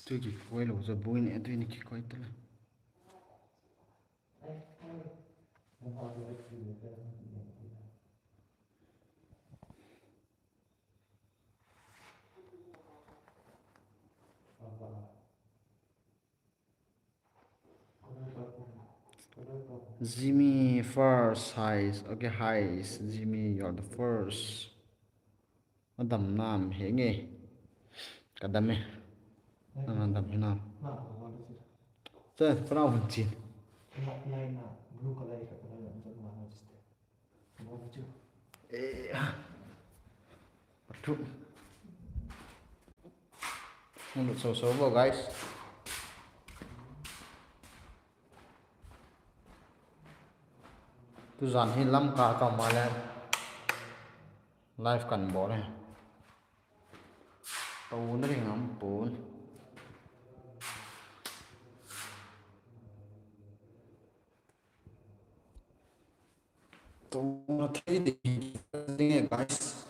tôi chỉ quay lỗ rồi bôi nè tôi này quay tới là Jimmy first highs okay highs Jimmy you're the first Adam nam hệ nghe cả đam mê Adam nam thế phải nào mình chín True. Một số số vào guys. Tu dàn hi lâm cả cả mà lên. Live cần bỏ này. Tàu nó thì ngắm bốn. Tàu nó thấy thì guys.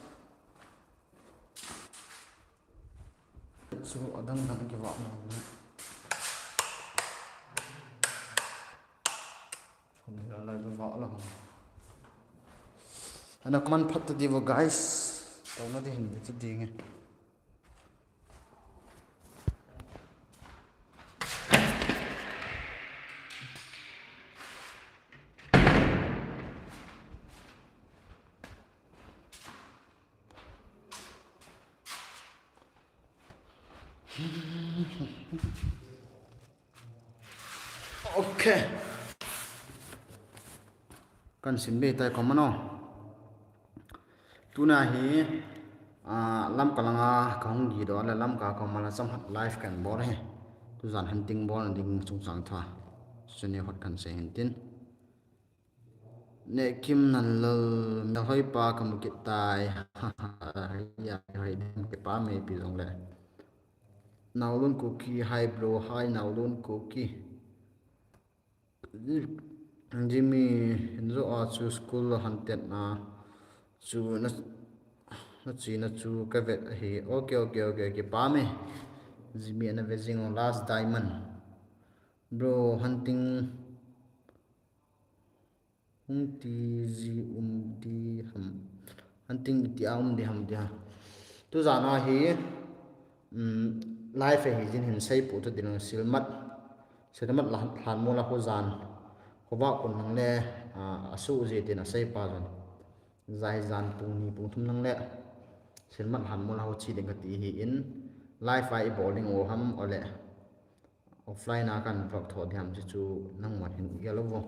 Số ở đang nằm cái vọng này. Không là cái võ là anh comment phát đi vào guys. Tàu nó thì hình cái gì nghe. Ok cần xin bê tay có mà nó tu na hi lam ka langa ka hong gi do la lam ka ko mala sam hat life kan bor he tu zan hunting bor ding chung sang tha sene hot kan se hintin ne kim nan lo na hoi pa kam ki tai ya hai den ke pa me pi jong le naulun ko ki hai bro hai naulun ko ki Jimmy zo a chu school hantet na chu na chi na chu ka vet hi okay ki pa me Jimmy na vezing on last diamond bro hunting ti ji ti ham hunting ti di ham dia tu za na hi life hi jin hin sei pu tu din silmat silmat la han mo la ko zan ko ba kun nang le asu je tin a sei pa jan zai zan pung ni pung thum nang le silmat han mo la ho chi ding ti hi in life ai bowling o ham ole offline a kan vlog tho dhiam chu nang mat hin gelo wo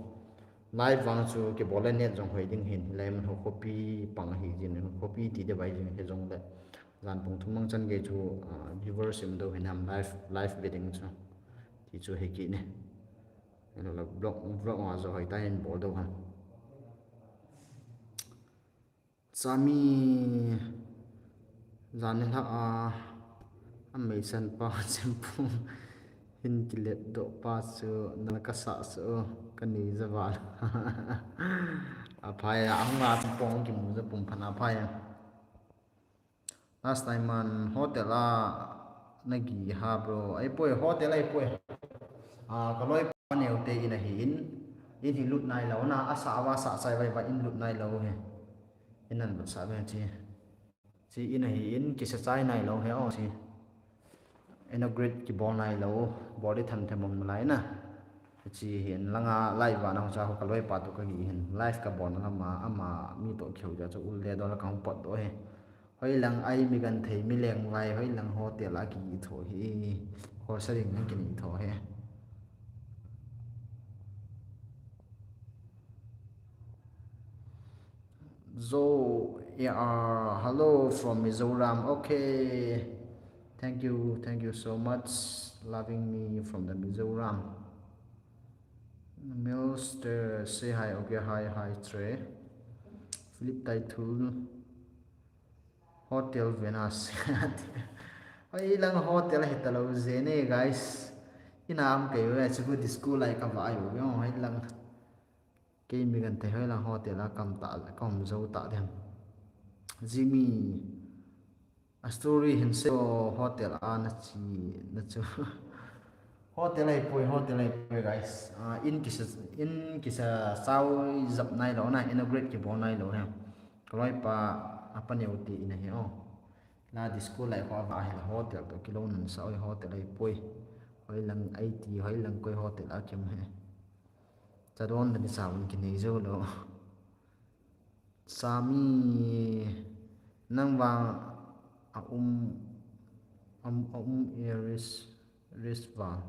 live wang chu ke bola net jong hoi ding hin lem ho copy pang hi jin copy ti de bai jin he jong le zan pung thum mang chan ge chu viewers sim do hin ham live bidding chu ti chu he ki ne eno la vlog ma zo hoi ta hin bol do ham chami zan ha mei san pa champu hin kilet do pa chu na ka sa so kani zawal aphai anga pong ki mu za pum phana phai last time man hotel a nagi ha bro ai poi hotel ai poi ka loi paneu te in a hin in hi lut nai lo na asa wa sa sai vai ba in lut nai lo he inan ba sa be chi in a hi in ki sa chai nai lo he o chi integrate ki bol nai lo body than themom lai na chi hian langa live wa na cha ko kaloi pa to ka gi hin live ka bon na ma ama mi to kheu ja chu ul le do la ka pot do he hoi lang ai mi gan thei mi leng vai hoi lang hotel a ki tho hi ho saring nang ki ni tho he zo hello from Mizoram okay thank you so much loving me from the Mizoram Milster say hi okay hi Trey Philip Taitul Hotel Venus ai lang hotel hitalo zene guys inam ke we chu disco lai ka va ayo yo ai lang ke mi gan te hai lang hotel a kam ta kom zo ta dem Jimmy a story hin se hotel a na chi na chu hotel ai poi hotel ai poi guys in kisa sau zap nai lo na inaugurate ki bon nai lo ha kaloi pa apa ne uti ina he o la disco lai ho va he hotel to kilo nan sau hotel ai poi hoi lang ai ti hoi lang koi hotel a kem he chadon da ni saun ki nei zo lo sami nang wang a iris wristband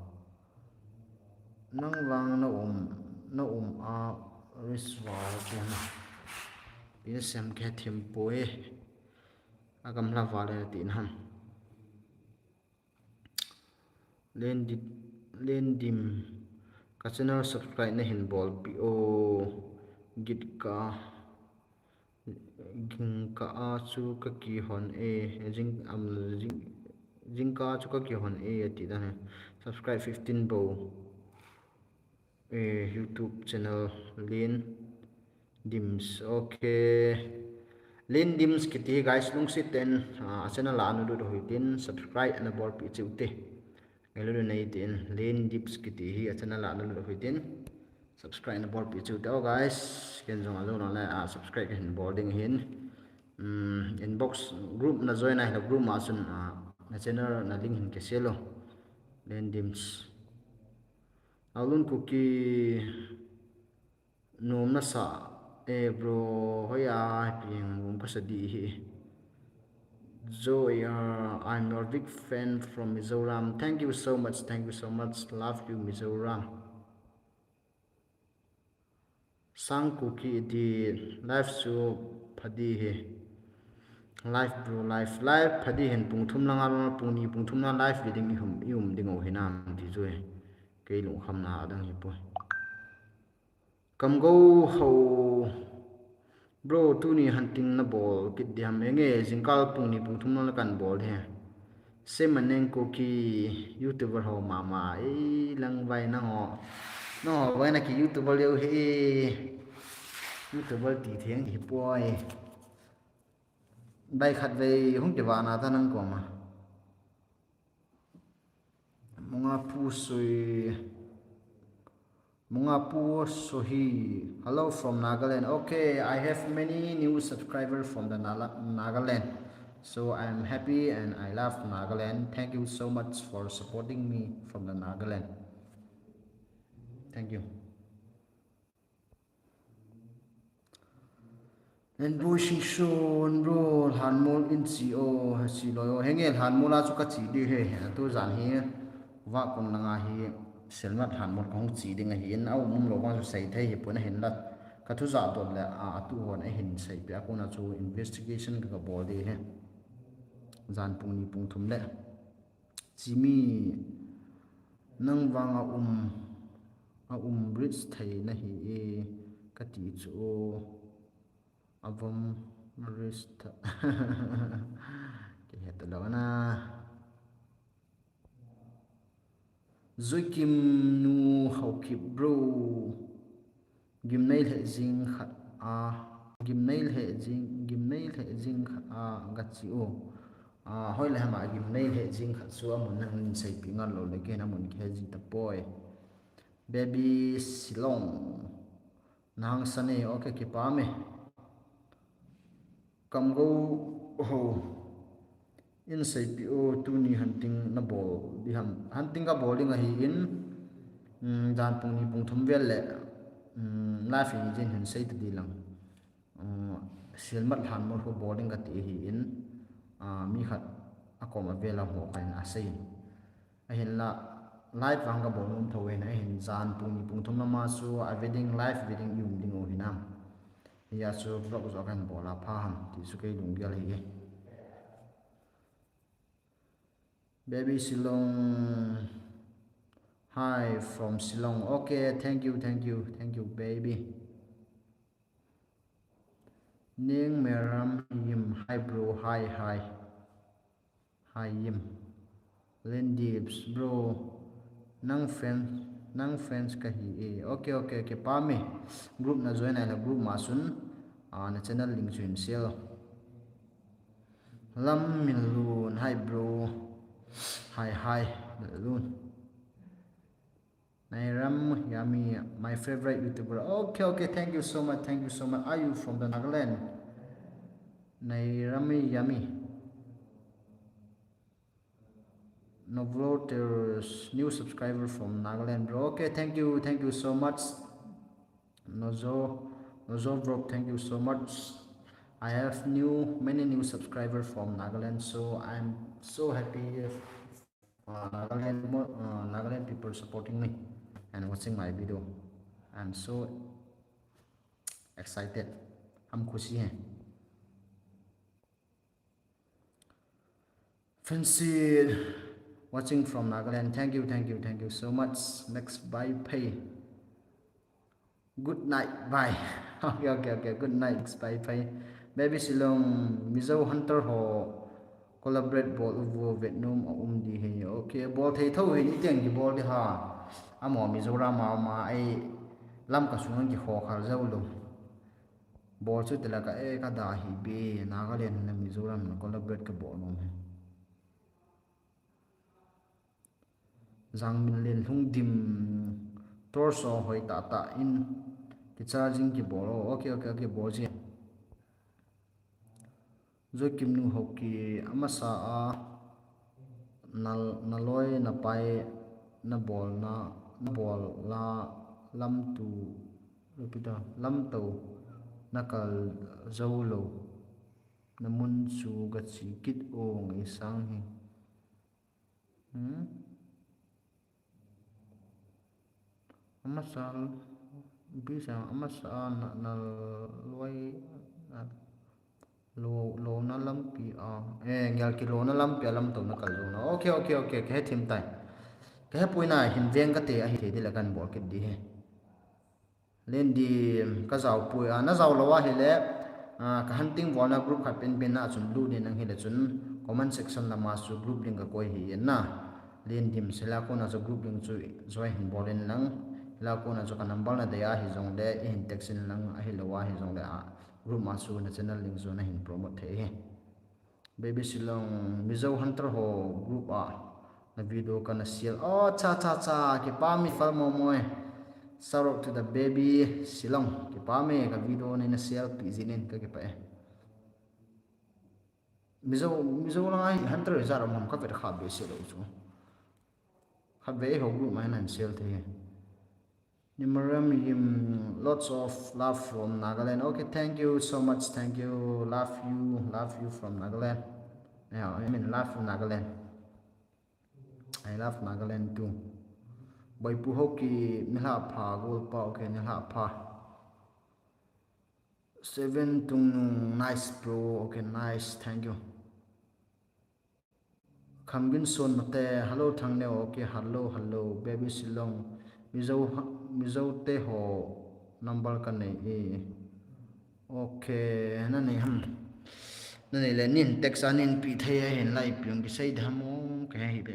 nang wang na a wristband ken in sem ke thim poe agam la wale tin ham len dim ka channel subscribe na hin bol pi o git ka ging ka a chu ka ki hon e jing ka chu ka ki hon e ti da ne subscribe 15 bo YouTube channel Lin Dims okay Lin Dims kiti guys lung sit ten channel la anu do hitin subscribe and bol pi chute ngelo nei tin Lin Dims kiti hi channel la anu do hitin subscribe and bol pi chute oh guys ken jong alo na subscribe hin boarding hin inbox group na join na group ma sun na channel na link hin ke selo Lin Dims alun kuki nom na sa bro hoya ping mum ka sa di hi Zoya, I'm your big fan from Mizoram. Thank you so much, love you Mizoram. Sang kuki di live su phadi hi live bro live phadi hen pung thum langa pung ni pung thum na live reading yum dingo hinam di joy ke lu kham na adang hi po kam go ho bro tu ni hunting na ball kit diam enge jingkal pung ni pung thum na kan ball he se maneng ko ki youtuber ho mama e lang vai na ho no vai na ki youtuber leo he youtuber ti thieng hi poi bai khat ve hung ti wa na ta nang ko ma Mungapu Sohi. Hello from Nagaland. Okay, I have many new subscribers from the Nagaland. So I'm happy and I love Nagaland. Thank you so much for supporting me from the Nagaland. Thank you. And boy shon bro hanmol in CO hasiloyo hengel hanmola chu ka chi di he tu zan hi wa kun langa hi selmat hanmol kong chi ding hi in au mum lo wa su sai thai hi pun hin lat ka thu za dot la a tu hon a hin sai pe ko na chu investigation ka bol di he zan pung ni pung thum le chimi nang wang a bridge thai na hi e ka ti chu avam rista ke het lo na zoikim nu hauki bro gimnail he jing khat a gimnail he jing khat a gachi o hoi le ma gimnail he jing khat su amun nang sai pinga lo le ke na mun ke ji ta poi baby silong nang sane okay ki pa me kam go ho in sai pi o tu ni hunting na ball di ham hunting ka bowling a hi in dan pung ni pung thum vel le la fi jin hin sai ta di lang silmat han mo ho bowling ka ti hi in mi khat a kom a vela ho kain a sai a hin la live wang ka bowling thowen a hin zan pung ni pung thum na ma su a wedding live wedding yum ding o hinam ya chu vlog zo kan bola pha ham ti su kai lung gyal hi baby Silong hi from Silong okay thank you baby ning meram yim hi bro hi yim lendips bro nang friends ka hi e okay pa me group na join na group ma sun na channel link join sel Lam Min Loon, hi bro. Hi Loon. Nairam Yummy, my favorite YouTuber. Okay, thank you so much, thank you so much. Are you from the Nagaland? Nairami Yummy. Novloter's new subscriber from Nagaland, bro. Okay, thank you so much. Nozo, Nozo bro, thank you so much. I have many new subscribers from Nagaland, so I'm so happy if Nagaland people supporting me and watching my video. I'm so excited. हम खुशी हैं. Fancy watching from Nagaland. Thank you so much. Next bye pay. Good night, bye. Okay. Good night, bye bye. Baby silong mizo hunter ho collaborate ball uvo Vietnam di he. Okay, ball thei thau he ni tiang ki ball di ha. Amo mizoram ma ai lam ka sungan ki ho khar zau lo. Ball chu tela ka e ka da hi be Nagaland na mizoram na collaborate ka ball nom he. Giang Min Liên Hung Dim torso hoi ta in ki charging ki ball. Okay ball ji. Zo kim nu ho ki amasa a naloi na pai na ball la lam tu repita lam to nakal zolo na mun su ga chi kit o ngi sang hi amasa bisa amasa na loi lo na lam pi a ngal ki lo na lam pi lam to na kal zo na okay ke thim tai ke puina hin veng ka te a hi the de la kan bol ke di he len di ka zau pui a na zau lawa hi le ka hunting wala group khat pen pen na chun lu ne nang hi le chun comment section la ma su group link ka koi hi na len dim sela ko na zo group link chu join hin bolen lang la ko na zo ka number na de a hi zong le in text lang a hi lawa hi zong le a group ma su na channel link zo na hin promote the he baby silong mizo hunter ho group a na video kana sial cha ki pa mi fal mo moi sarok to the baby silong ki pa me ka video na na sial pi zinin ka ki pa mizo lang ai hunter zara mom ka ver kha be se lo chu kha be ho group ma nan sial the Nimaram him lots of love from Nagaland. Okay, thank you so much. Thank you. Love you from Nagaland. Yeah, I mean love from Nagaland. I love Nagaland too. Boy puhoki nila pa gol pa okay nila pa. 7 tung nice bro. Okay, nice. Thank you. Kambin son mate hello thang ne okay hello baby silong mizo te ho number kan nei okay na nei na nei le nin text anin pi thei hen lai pyong ki sei dhamo ke hi be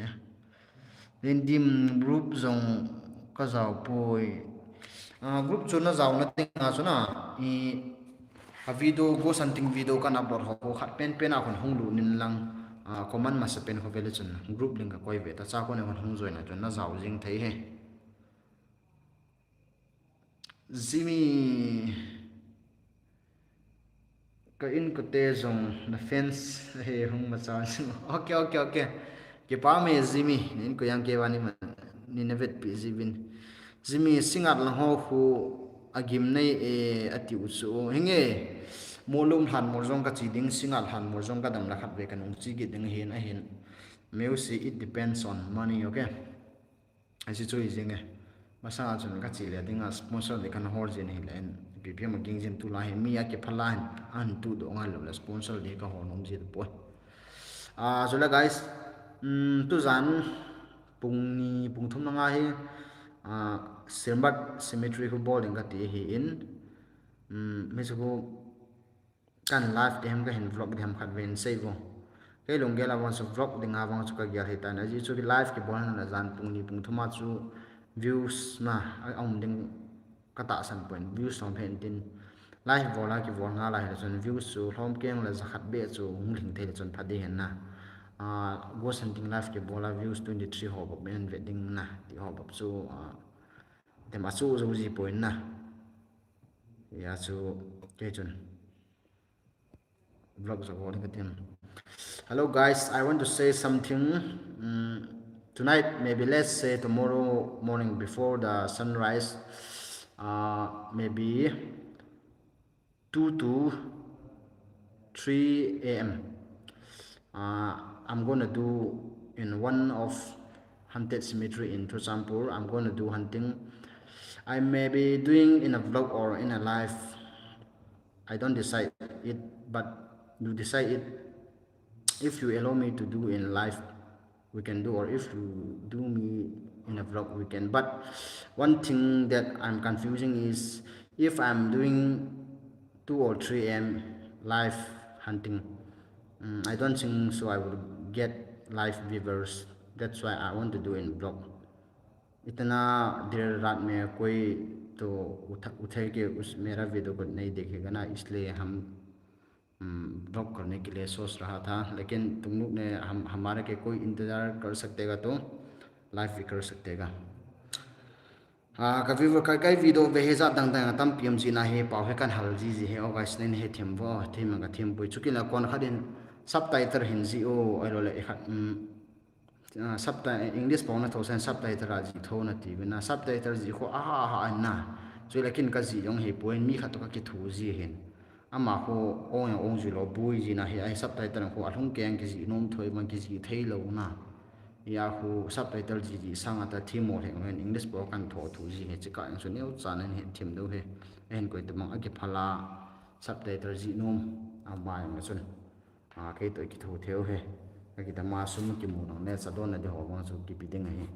len dim group zong ka zaw poi group chu na zaw na ting a chu na a video go something video kan upload ho khat pen a kon hong lu nin lang command ma se pen ho vele chun group link ka koi ve ta cha ko ne hong join na chun na zaw jing thei he Zimi ka in ko te zong na fence he hung ma cha okay ke pa me Zimi nin ko yang ke wani ma ni na vet pi zibin Zimi singat lang ho khu agim nei ati uchu hinge molum han morjong ka chi ding singat han morjong ka dam la khat ve kan ung chi gi ding hin a hin music it depends on money okay asi chu izinge masa chun ka chi le ding a sponsor de kan hor jin hi len ppm ging jin tu la he mi a ke phalan an tu do ngal lo sponsor de ka hor nom ji po so la guys tu zan pung thum nga hi sermat symmetrical bowling ka ti hi in me chu kan live de hem ka hin vlog de hem khat ven sei bo ke long gela wan so vlog de nga wang chu ka gyal he ta na ji chu live ke bon na zan pung thuma chu views na om ding kata san point views on pentin live vola ki vol nga la he chon views chu hlom keng la zakhat be chu ngling the chon phadi hen na go hunting live ki vola views 23 ho bob men wedding na ti ho bob chu tem achu zo ji point na ya chu ke chon vlog zo vol ka tem. Hello guys, I want to say something. Tonight, maybe let's say tomorrow morning before the sunrise, maybe 2 to 3 a.m. I'm gonna do in one of haunted cemetery in Chusampur. I'm gonna do hunting. I may be doing in a vlog or in a live. I don't decide it, but you decide it. If you allow me to do in live, we can do, or if you do me in a vlog, we can. But one thing that I'm confusing is if I'm doing 2 or 3 a.m. live hunting, I don't think so I will get live viewers. That's why I want to do in vlog. इतना देर रात में कोई तो उठे के उस मेरा वीडियो को नहीं देखेगा ना, इसलिए हम ब्लॉग करने के लिए सोच रहा था। लेकिन तुम लोग ने हमारे के कोई इंतज़ार कर सकतेगा तो लाइव भी कर सकतेगा। कभी वो कई वीडियो बेहजा दंग दंग तम पीएम जी ना है पावे kan hal ji ji he August ने है थीम वो थीम का थीम पुई चुकी ना कौन खादिन सब टाइटल हिंदी ओ आइलो ले सब इंग्लिश पाउना थोसन सब टाइटल जी थो ना ती बिना सब टाइटल जी को ना जो लेकिन का जी यों है पॉइंट मी खा तो का की थू जी है अमा को ओं जी लो बुई जी ना है आई सब टाइटल को अथुं केंग की जी नोम थोई मन की जी थई लो ना या को सब टाइटल जी जी सांग आता थीम मोर है इंग्लिश पो kan थो थू जी है चिका इंसो ने चान है थीम दो है एन कोई तमंग अके फला सब टाइटल जी नोम अमाय मसुन के तो की थो थेओ है कि तमा सुम की मो ने सदोन ने हो वा सु की पिदिंग है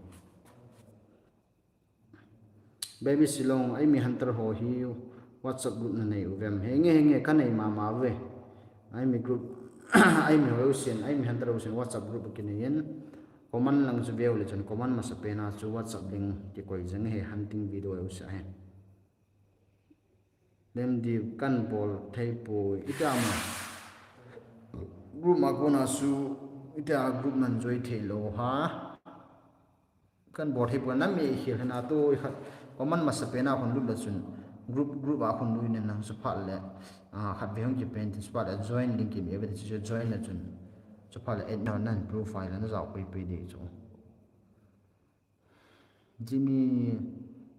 baby silong ai mi hunter ho hi whatsapp group na nei uvem henge ka nei ma we ai mi group ai mi ho sen ai mi hunter ho sen whatsapp group ki nei yen common lang chu beu le chon common ma sa pe na chu whatsapp link ki koi jeng he hunting video eu sa he dem di kan bol thei po ita ma group ma ko na su ita group nan joi thei lo ha kan bol thei po na me hi hna to common ma sa pe na khon lu la chun group a khon lu ne nang su pha le khat ve hong ki pen ti spot join link ki me be chi join la chun chu pha le add nan profile na zau pe pe de chu Jimmy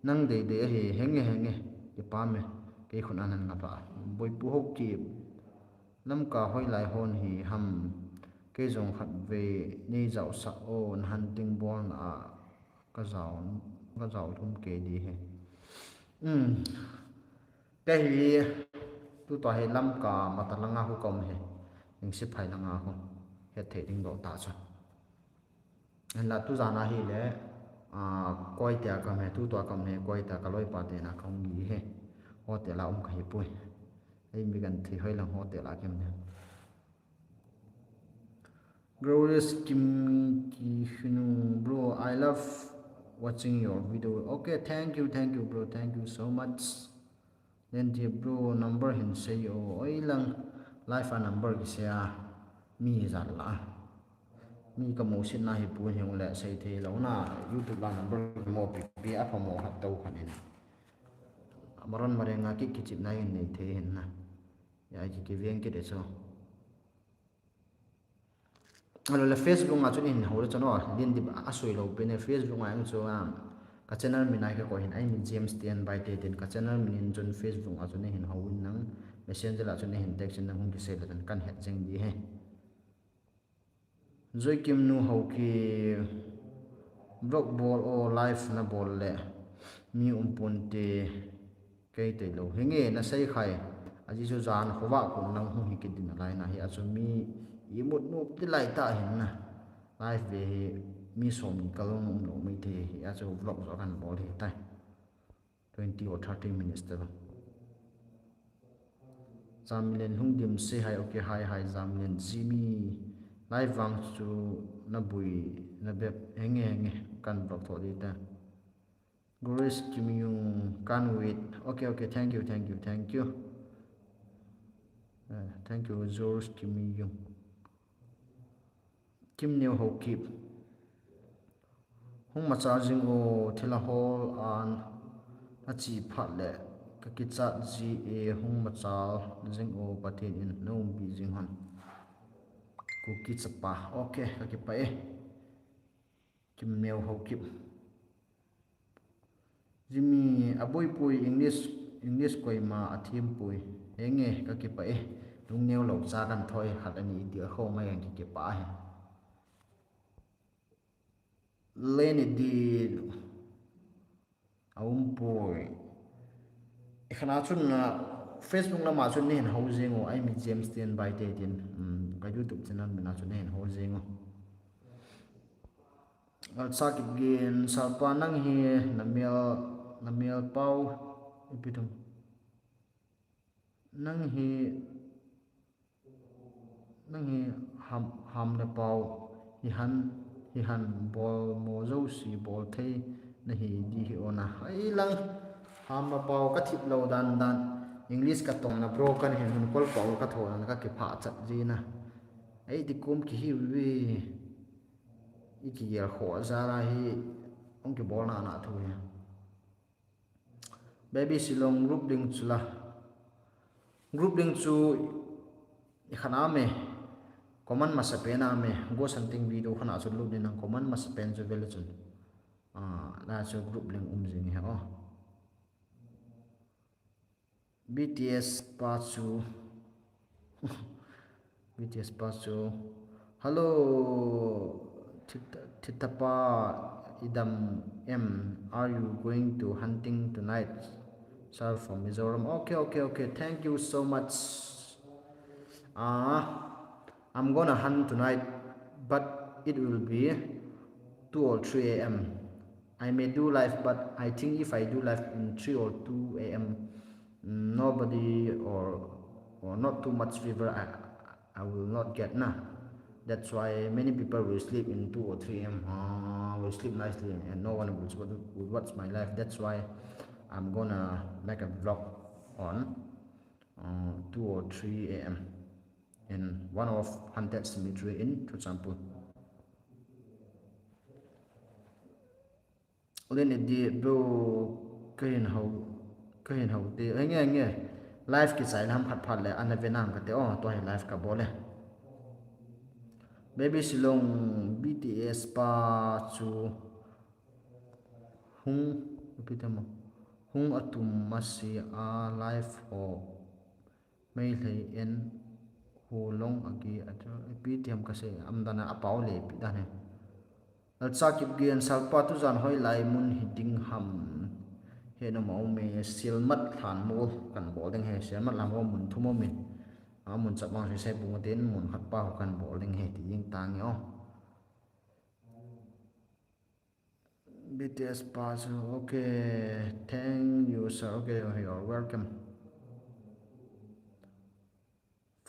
nang de he henge ke pa me ke khun anan nga pa boi pu hok ki lam ka hoi lai hon hi ham ke jong khat ve ni zau sa on hunting born ka zau thum ke di he ke hi tu to he lam ka matalanga hu kom he ning si phai langa hu he the ding do ta cha en la tu jana hi le koi tia kam he tu to kam he koi ta ka loi pa te na khong gi he hotel la khai pui ei mi gan thi hoi lang hotel la kem ne Glorious Kim Ki Hunu bro, I love watching your video. Okay, thank you bro, thank you so much. Then the bro number hin say oi lang life a number ki sia mi za la mi ka mo sin na hi pu hi le sai the lo na YouTube la number mo pi a mo hat tau khan ni amaron mare nga ki chip na hin nei the hin na ya ki veng ki de so alo le Facebook nga chu in ho cho no din di a soi lo pe ne Facebook nga ang chu ka channel mi nai ka ko hin ai mi James Tian by te den ka channel mi in chun Facebook nga chu ne hin ho win nang messenger la chu ne hin text na hung ki se la kan het jeng di he Joy Kim nu ho ki block ball o live na ball le mi pun te ke te lo henge na sai khai aji chu jan khowa ko nang hu hi ki din lai na hi a chu mi imut nu ti lai ta hin na live ve mi som ni kalong lo mai the hi a chu vlog zo kan bol hi tai 20 or 30 minutes ta Jamlen hung dim se hai okay hai Jamlen Jimmy live wang chu na bui na be henge kan vlog tho di ta Grace Kim Yung can wait okay thank you Thank you George Kim Yung Kim New Ho Keep hung ma charging o thila hol an a chi phat le ka ki chat ji e hung ma chal jing o pathin in no bi jing han ku ki chapa okay ka ki pa e Kim New Ho Keep Jimmy aboi pui English koi ma athim pui enge ka ki pa e lung neu lo cha kan thoi hat ani ti kho mai ang ki pa he Lenny di aum pui khana chun na Facebook na ma chun nen ho jengo ai mi James Ten by te tin ka YouTube channel mi na chun nen ho jengo al sa ki gen salpa nang hi namial pau ipitum nang hi ham na pau hi han bol mo zo si bol thei na hi di hi ona ai lang ham na pau ka thip lo dan English ka tong na broken hin hun kol pau ka thon ka ki pha chat ji na ai di kum ki hi wi iki yer kho za ra hi ong ki bol na thu ya baby silong group ding chula group ding chu khana me common masapena me go something video khana chu lu din common masapen chu vel chun na chu group link jing he o BTS pa chu BTS pa chu hello Thitapa idam m are you going to hunting tonight sir from Mizoram okay thank you so much I'm gonna hunt tonight, but it will be 2 or 3 a.m. I may do live, but I think if I do live in 3 or 2 a.m., nobody or not too much fever, I will not get nah. That's why many people will sleep in 2 or 3 a.m. Will sleep nicely, and no one will watch my life. That's why I'm gonna make a vlog on 2 or 3 a.m. in one of 100 cemetery in, for example. Then the bro kain how te nge life ki sai lam phat phat le an venam ka te o to hi life ka bole baby silong BTS pa chu hung pitamo hung atum masi a life ho mai lei en hu long agi ata PTM ka se amdana apau le pi da ne alsa kip gian salpa tu zan hoi lai mun hiding ham he no mau me silmat than mo kan bol ding he silmat lam mo mun thumo min mun chap mang se bu den mun khat pa kan bol ding he ti ying tang yo BTS pass okay thank you sir okay you're welcome.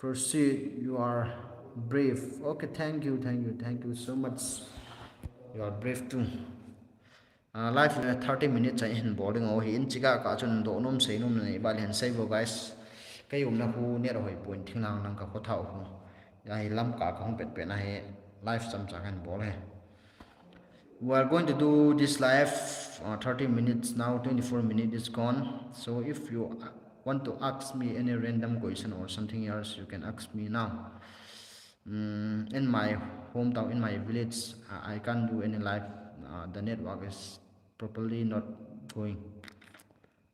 Proceed, you are brave. Okay, thank you so much. You are brave too. Live 30 minutes in boarding or in Chica Carton, don't know say no name, but and save guys. Kayum na who near a point, Tinang Nanka Hotau. I lamka kong pet pen I live some second ball. We are going to do this live 30 minutes now, 24 minutes is gone. So if you want to ask me any random question or something else, you can ask me now. In my hometown, in my village, I can't do any live. The network is properly not going.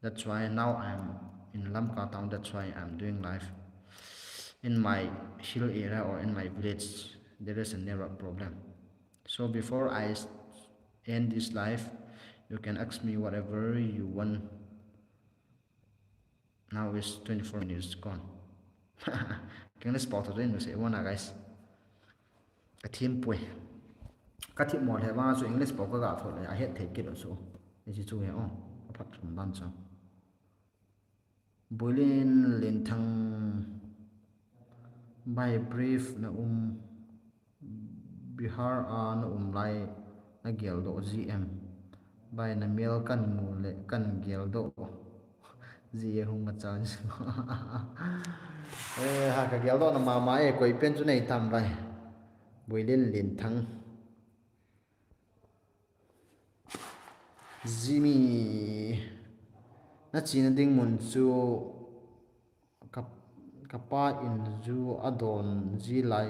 That's why now I'm in Lamka town. That's why I'm doing live. In my hill area or in my village, there is a network problem. So before I end this live, you can ask me whatever you want. Now is 24 minutes gone. Can I spot it in? Say one guys. A team pui. Cut it more. Have answer English spoken out for I had take it also. This is two here on apart from dancer. Bulin lintang by brief na Bihar na lai na gel do GM by na mel kan mule kan gel do gì hùng mặt trời ha cái kéo đó là mà máy quay bên chỗ này tầm vậy buổi lên liền thắng Jimmy nó chỉ là đinh muốn chu cặp capa in chu adon ji lai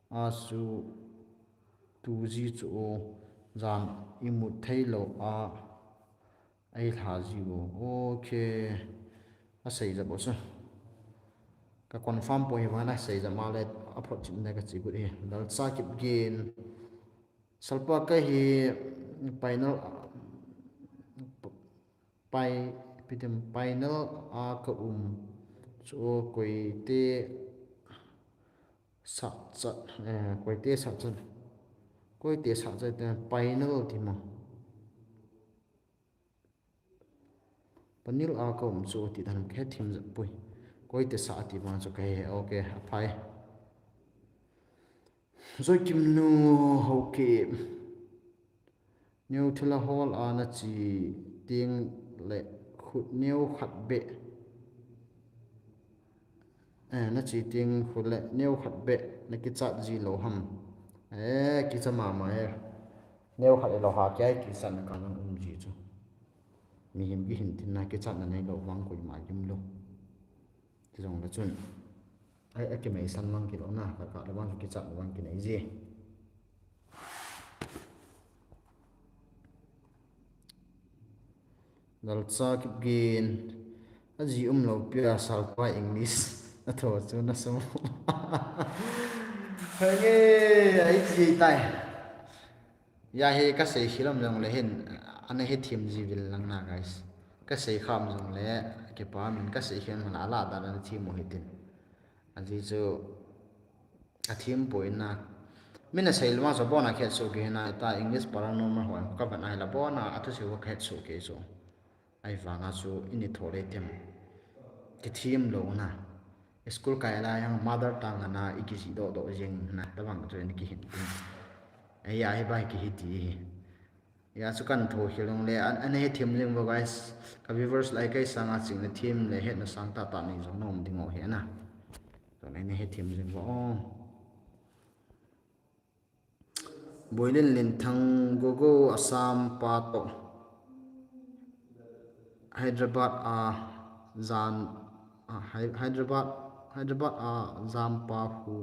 asu tu ji chu zan imut thailo a ai thả gì bộ ok nó xảy ra bộ sao cái confirm point mà nó xảy ra mà lại approach này cái gì cũng đi đó sa kịp gain salpa cái hi final pai pitem final a ka so koi te sa sa koi te sa sa koi te sa sa final thì mà panel a ka so ti dan khe thim za pui koi te sa ti ma so kai ok phai rồi kim nu hậu kỳ nhiều thila hall ana chi tiếng lệ khut nhiều khát bệ nó chỉ tiếng khut lệ nhiều khát bệ là cái chặt gì lâu hầm cái chả mà nhiều khát lâu hà cái sẵn cả nó gì chứ mình hiện cái hình tin này cái chặt này lâu vắng của mà kim lâu cái dòng là chuẩn cái mấy sẵn vắng cái đó na cả là vắng cái chặt vắng cái này gì dal cha kip gen aji lo pia sal pa english atho chu na so hege ai ji tai ya he ka sei hilam jong le hin ane he thim ji vil lang na guys ka sei kham jong le ke pa min ka sei hian na ala da na thi mo hitin aji chu a thim point na mina sei lwa so bona khet so ge na ta english paranormal ho ka ban ai la bona athu se wo khet so ke so ai vanga chu ini thore tem ti thim lo na school kai la yang mother tongue na ikisi do do jing na tawang chu ni ki hin ai ai bai ki hi ti ya chu kan tho hilong le an he thim leng bo guys ka viewers like kai sanga ching na thim le he na sang ta ta ni zo nom ding o he na to ne he thim leng bo boilen lin thang go go assam pa to Hyderabad zan Hyderabad zampa hu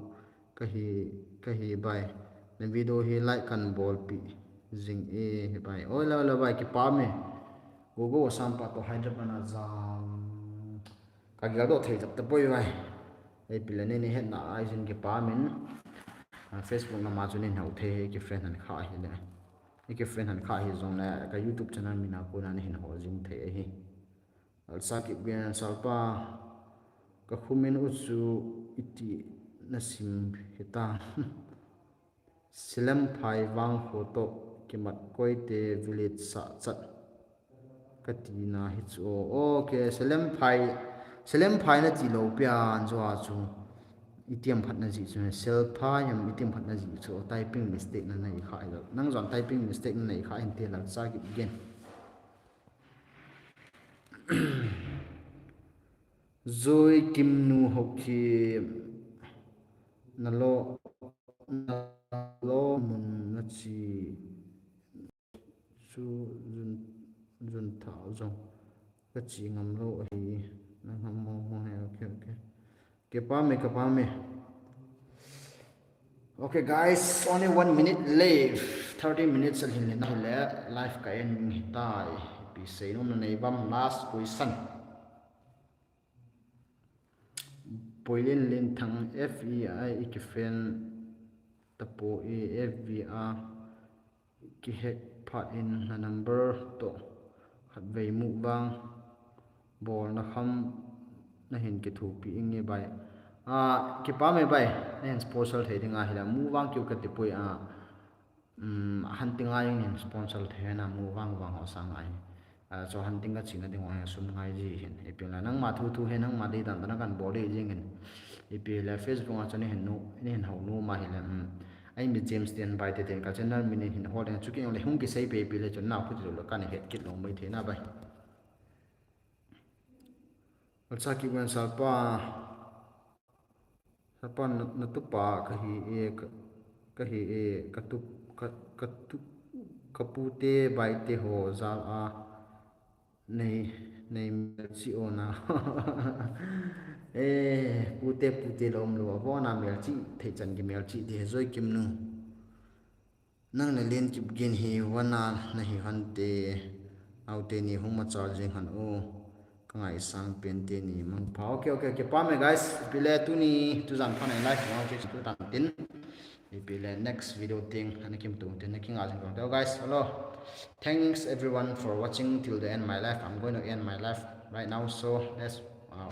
kahi bai na video hi like kan bol pi jing e bai oi la bai ki pa me go sampa to Hyderabad na zam ka gal do thei tap ta poi bai ei pilane ni het na ai jin ki pa min Facebook na ma chunin hau the ki friend han kha hi le cái friend han kha hi zong la ka YouTube channel mina ko na hin ho jing the hi al sakip gen salpa ka khumen uchu iti nasim hita silam phai wang photo kimat koite village sa chat katina hi chu okay silam phai na ti lo pian zo a chu itiam phat na ji chu selfa yam itiam phat na ji chu typing mistake na nei kha ilo nang zon typing mistake na nei kha in te lal sa ki gen rồi kim nu học khi nalo mun na chi chu jun thảo rong cái chi ngam lo hi na ngam mo hai okay ke pa me okay guys only 1 minute left 30 minutes hin na le life ka en tai pi sei no na nei bam last question poilin lin thang FEI ikifen tapo FVR ki het phat in na number to khat vei mu bang bol na kham na hin ki thu pi inge bai ki pa me bai nen sponsor thei dinga hila mu wang kyu ka te poi hunting ai nin sponsor the na mu wang ho sang ai cho hunting ka china ding wa sum ngai ji hin epila nang ma thu he nang ma dei dan na kan body jing hin epila Facebook a chani hin no ni hin hau no ma hila ai mi James den bai te ten ka channel mi ni hin ho den chu ki le hung ki sei pe pi le chon na khu lo kan het kit lo mai the na bai Saki wen salpa natupa kahi e katu kapute baite ho zal a nei nei melchi ona pute pute lom lo bo na melchi thechan gi melchi de zoi kim nu nang na len kip gen hi wana na hi hante aute ni huma charging han o kangai sang pen te ni mang pa okay pa me guys pile tu ni tu zan phan live ma che tu tan tin pile next video thing and kim tu tin king a jing guys hello thanks everyone for watching till the end my life. I'm going to end my life right now, so let's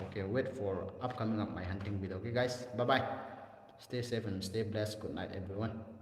okay, wait for upcoming of my hunting video. Okay guys, bye bye, stay safe and stay blessed. Good night everyone.